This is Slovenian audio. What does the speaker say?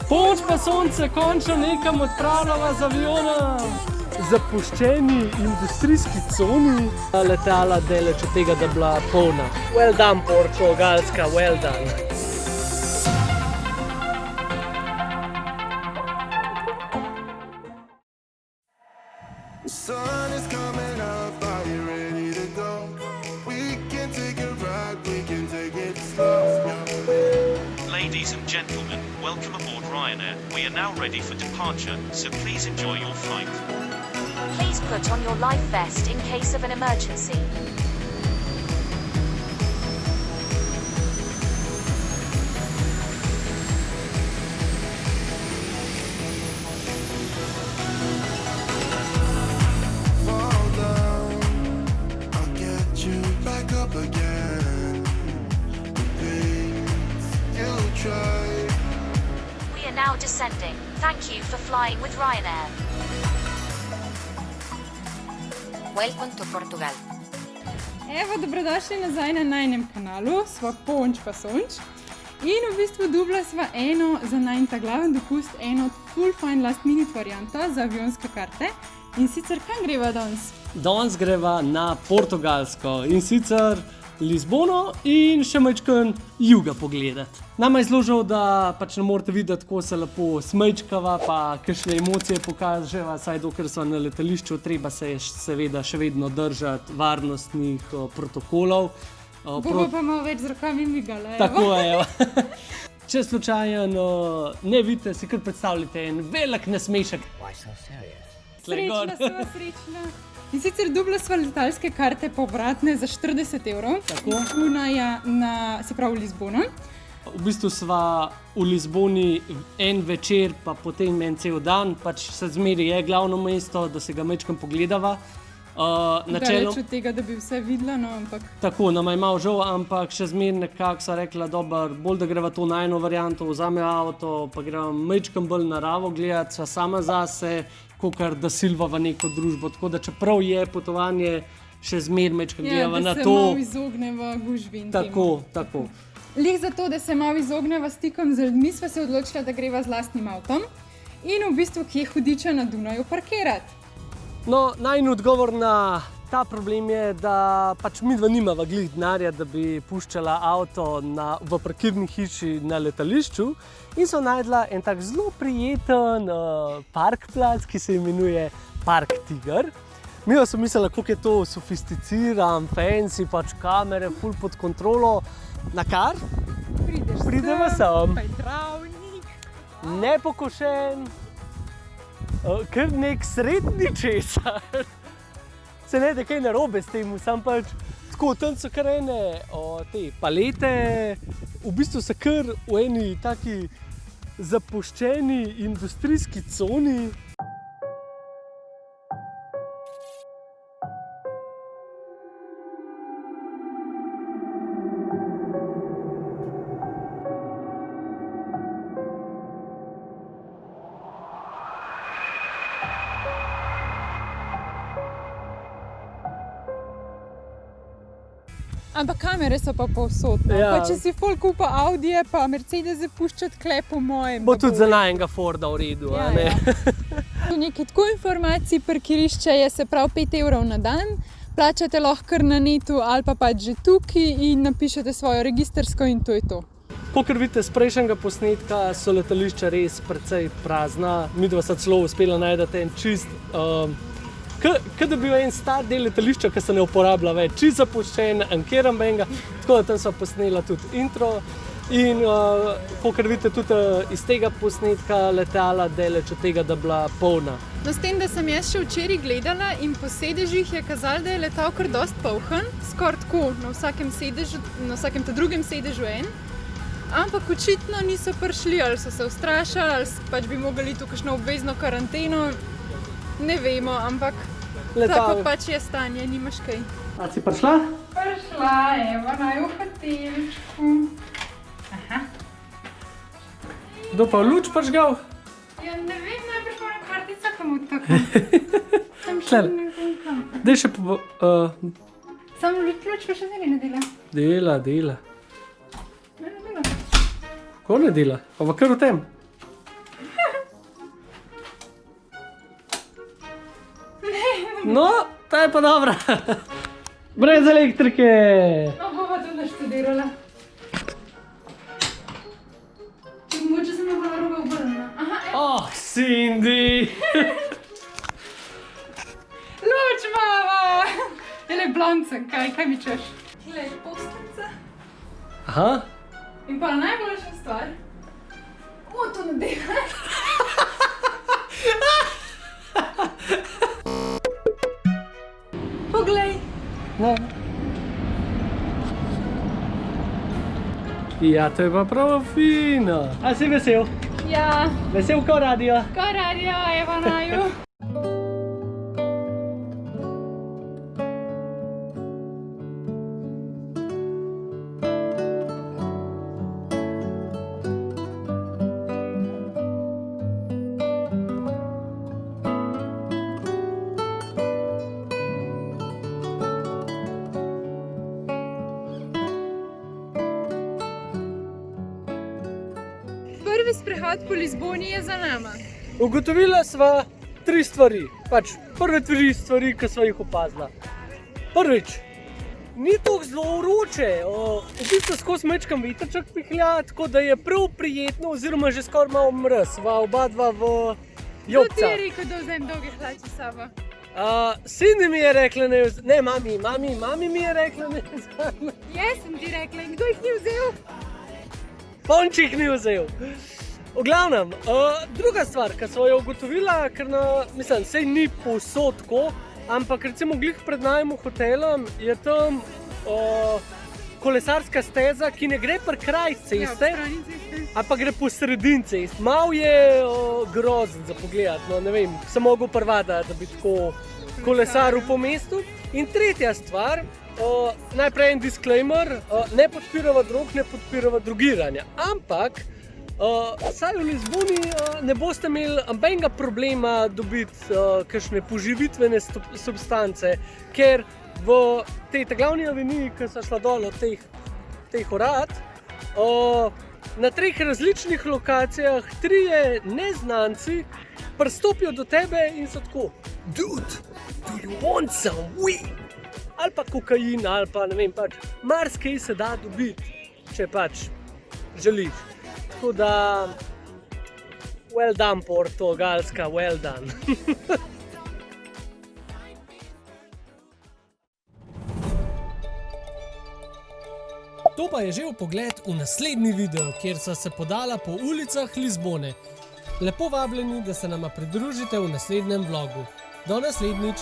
Pomoč pa sonce, končno nekam odpravljava z avionom. Zapuščeni industrijski coni. Letala deleč od tega, da bila polna. Well done, Portugalska, well done. Sun is coming up, are you ready to go? We can take it right, we can take it slow. Ladies and gentlemen, welcome aboard Ryanair. We are now ready for departure, so please enjoy your flight. Please put on your life vest in case of an emergency. Fall down, I'll get you back up again. The things you try. We are now descending. Thank you for flying with Ryanair. Welcome to Portugal. Evo, dobrodošli nazaj na najnem kanalu, sva Ponč pa Sonč. In v bistvu dubla sva eno za najn ta glaven dopust, eno full fine last minute varianta za avionske karte. In sicer kam greva danes? Danes greva na Portugalsko in sicer Lizbono in še majčken juga pogledati. Nama je zložil, da pač ne morete videti, kako se lepo smejčkava, pa kakšne emocije pokaževa, saj dokler so na letališču, treba se je seveda še vedno držati varnostnih protokolov. Bomo pa malo več z rokami migala, evo. Tako je. Če slučajno ne vidite, si kar predstavljate en velik nasmešek. Srečna sva, srečna. In sicer dubla sva letalske karte povratne za 40 €. Tako. Una je se pravi v Lizbono. V bistvu sva v Lizboni en večer, pa potem en cel dan, pač se zmeri je glavno mesto, da se ga majčkeno pogledava. Daleč od tega, da bi vse videla, no, ampak... Tako, nama je malo žal, ampak še zmeraj nekako sva rekla, dober, bolj da greva to na eno varianto, vzame avto, pa greva majčkeno bolj naravo gledati, sva sama zase, kakor da silvava neko družbo, tako da čeprav je potovanje, še zmeraj majčkeno gledava na to. Ja, da se malo izogneva gužvi in Tako, tako. Lih zato, da se malo izogneva stikom z ljudmi, sva se odločila, da greva z lastnim avtom in v bistvu kje hudiča na Dunaju parkirati. No, najin odgovor na ta problem je, da pač midva nimava glih denarja, da bi puščala avto v parkirni hiši na letališču in so najdla en tak zelo prijeten parkplac, ki se imenuje Park Tiger. Midva so mislila, koliko je to sofisticiran, fancy, pač kamere, ful pod kontrolo, na kar prideva sem. Pa je travnik. Nepokošen, kar nek srednji česar. Se ne da kaj narobe s tem, sam pač tako, tam so kar ene te palete, v bistvu so kar v eni taki zapuščeni industrijski coni. Ampak kamere so pa povsod, no. Ja. Pa če si fol kupa Audije pa Mercedes puščati kle po mojem. Bo tudi za najnega Forda v redu, a ne? Nekaj tako informacij, parkirišče je se prav 5 € na dan, plačate lahko kar na netu ali pa pač že tukaj in napišete svojo registrsko in to je to. Kakor vidite z prejšnjega posnetka, so letališča res precej prazna. Midva sta celo uspela najti en čist, kot da bi bil en star del letališča, ki se ne uporablja več, čist zapuščen, ankeran benga, tako da tam sva posnela tudi intro. In kakor vidite tudi iz tega posnetka, letala daleč od tega, da bila polna. No, s tem, da sem jaz še včeraj gledala in po sedežih je kazalo, da je letal kar dost poln, skoraj tako, na vsakem drugem sedežu en. Ampak očitno niso prišli, ali so se ustrašali, ali pač bi mogli tu kakšno obvezno karanteno. Ne vemo, ampak tako pač je stanje, nimaš kaj. A si prišla? Prišla, evo, naj v hotelčku. Aha. Kdo pa luč prižgal? Ja, ne vem, najbrž moram kartica komu tako. Tam še ne vem kam. Dej še Samo luč pa še zdaj ne dela. Dela. Ne dela. Kako ne dela? Pa kar v tem? No, ta je pa dobra. Brez elektrike. No, bova to naštudirala. Mogoče sem bila narobe obrnjena. Aha, Oh, Cindy. luč mama! Jele bloncem, kaj mi češ? Glej, posteljica. Aha. In pa najboljša stvar. O, to ne dela. Poglej. No. Ja, to je pa prav fino. A si vesel? Ja, Vesel kot radio. ko radio, evo naju. Prvi sprehod po Lizboni je za nama. Ugotovila sva 3 stvari. Pač prve 3 stvari, ki sva jih opazila. Prvič, ni tako zelo vroče. V bistvu skozi mečkam vetrček pihlja, tako da je prav prijetno, oziroma že skoraj malo mraz. Sva oba dva v Kdo ti jopcah. je rekel, da vzem dolge hlače s sabo? Cindy mi je rekla, ne, mami mi je rekla, ne vzamem. Jaz sem ti rekla in kdo jih ni vzel? Pončik ni vzel. V glavnem, druga stvar, ki smo jo ugotovila, ker mislim, sej ni povsod tako, ampak recimo glih pred najmo hotelom je tam kolesarska steza, ki ne gre pri kraj Ja, ceste, strani ceste. ampak gre po sredini ceste. Mal je grozen za pogled, no ne vem, sem mogel prvada, da bi tako kolesaril po mestu. In tretja stvar, najprej en disclaimer, ne podpirava drog, ne podpirava drogiranja, ampak saj v Lizboni ne boste imeli nobenega problema dobiti kakšne poživitvene substance, ker v tej glavni aveniji, ki so šla dol od teh urad, na 3 različnih lokacijah 3 neznanci pristopijo do tebe in so tako: Dude, do you want some weed? Ali pa kokain, ali pa ne vem, pač marsikaj se da dobiti, če pač želiš. Tako da, well done, Portugalska, well done. To pa je že vpogled v naslednji video, kjer so se podala po ulicah Lizbone. Lepo vabljeni, da se nama pridružite v naslednjem vlogu. Do naslednjič!